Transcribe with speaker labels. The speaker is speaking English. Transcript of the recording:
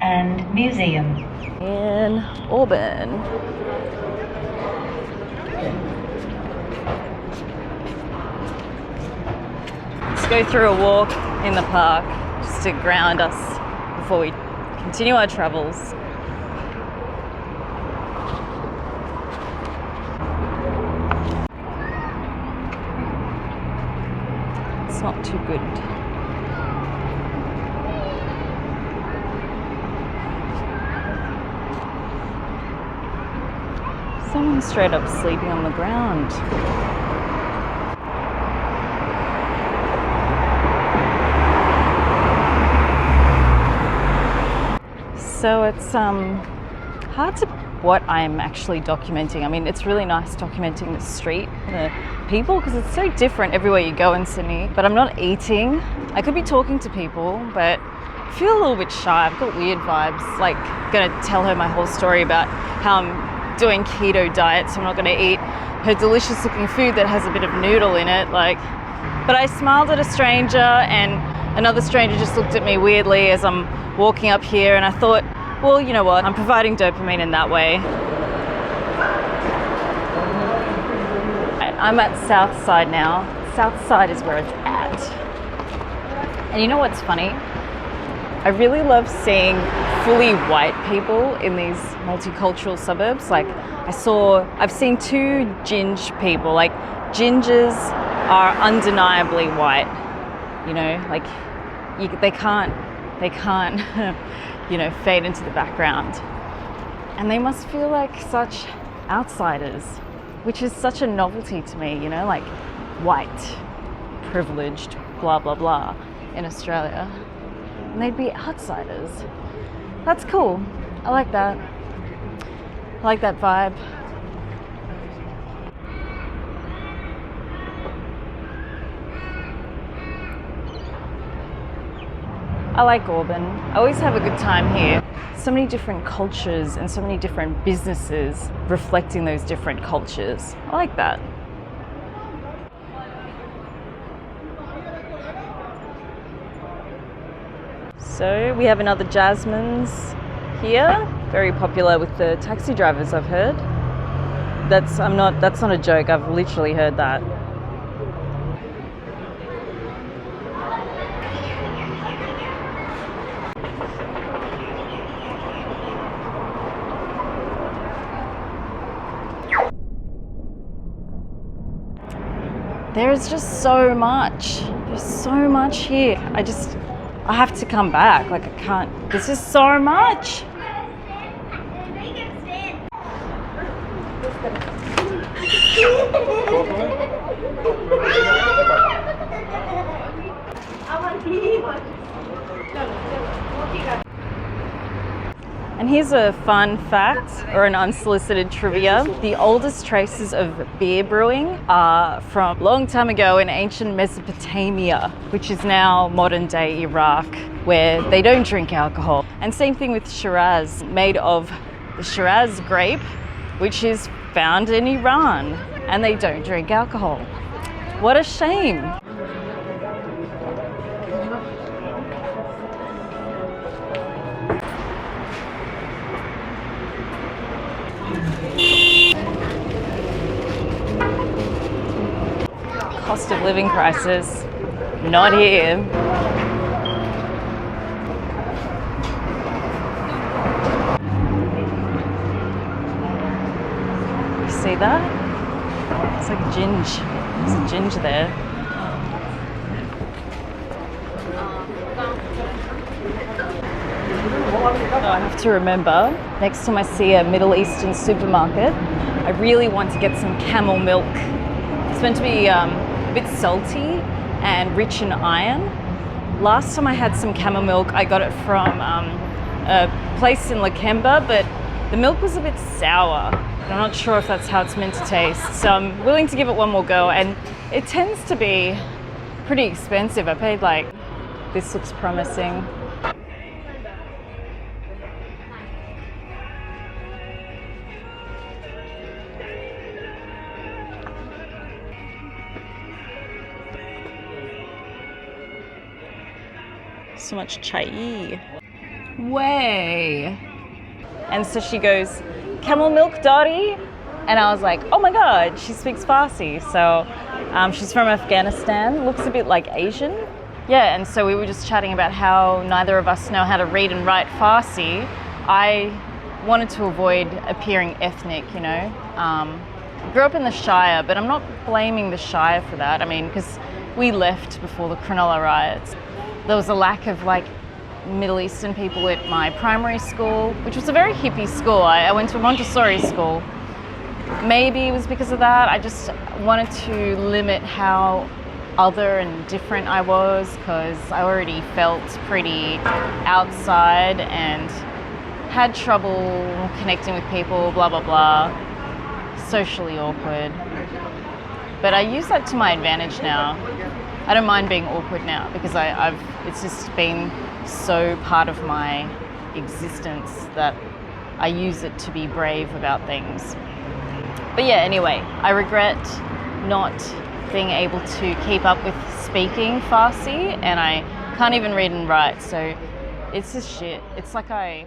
Speaker 1: and Museum.
Speaker 2: In Auburn. Let's go through a walk in the park just to ground us before we continue our travels. It's not too good. Someone's straight up sleeping on the ground. So it's hard to what I'm actually documenting. I mean, it's really nice documenting the street and the people because it's so different everywhere you go in Sydney. But I'm not eating. I could be talking to people, but I feel a little bit shy. I've got weird vibes. Like, gonna tell her my whole story about how I'm doing keto diet, so I'm not going to eat her delicious looking food that has a bit of noodle in it. But I smiled at a stranger, and another stranger just looked at me weirdly as I'm walking up here, and I thought, well, you know what, I'm providing dopamine in that way. I'm at Southside now. Southside is where it's at. And you know what's funny? I really love seeing fully white people in these multicultural suburbs. Like I've seen two ginger people. Like gingers are undeniably white, you know, like they can't, you know, fade into the background. And they must feel like such outsiders, which is such a novelty to me, you know, like white, privileged, blah, blah, blah in Australia. And they'd be outsiders. That's cool. I like that. I like that vibe. I like Auburn. I always have a good time here. So many different cultures and so many different businesses reflecting those different cultures. I like that. So we have another Jasmine's here, very popular with the taxi drivers, I've heard. That's not a joke, I've literally heard that. There's just so much. There's so much here. I have to come back. Like, I can't. This is so much. And here's a fun fact, or an unsolicited trivia. The oldest traces of beer brewing are from a long time ago in ancient Mesopotamia, which is now modern day Iraq, where they don't drink alcohol. And same thing with Shiraz, made of the Shiraz grape, which is found in Iran, and they don't drink alcohol. What a shame. Cost of living crisis, not here. You see that? It's like a ginge. There's a ginge there. Oh, I have to remember, next time I see a Middle Eastern supermarket, I really want to get some camel milk. It's meant to be a bit salty and rich in iron. Last time I had some camel milk, I got it from a place in Lakemba, but the milk was a bit sour. I'm not sure if that's how it's meant to taste, so I'm willing to give it one more go, and it tends to be pretty expensive. I paid like, this looks promising. So much chai. way. And so she goes, camel milk, Dottie? And I was like, oh my God, she speaks Farsi. So she's from Afghanistan, looks a bit like Asian. Yeah, and so we were just chatting about how neither of us know how to read and write Farsi. I wanted to avoid appearing ethnic, you know. Grew up in the Shire, but I'm not blaming the Shire for that. I mean, because we left before the Cronulla riots. There was a lack of like Middle Eastern people at my primary school, which was a very hippie school. I went to a Montessori school. Maybe it was because of that. I just wanted to limit how other and different I was, because I already felt pretty outside and had trouble connecting with people, blah, blah, blah. Socially awkward. But I use that to my advantage now. I don't mind being awkward now because it's just been so part of my existence that I use it to be brave about things. But yeah, anyway, I regret not being able to keep up with speaking Farsi, and I can't even read and write, so it's just shit. It's like I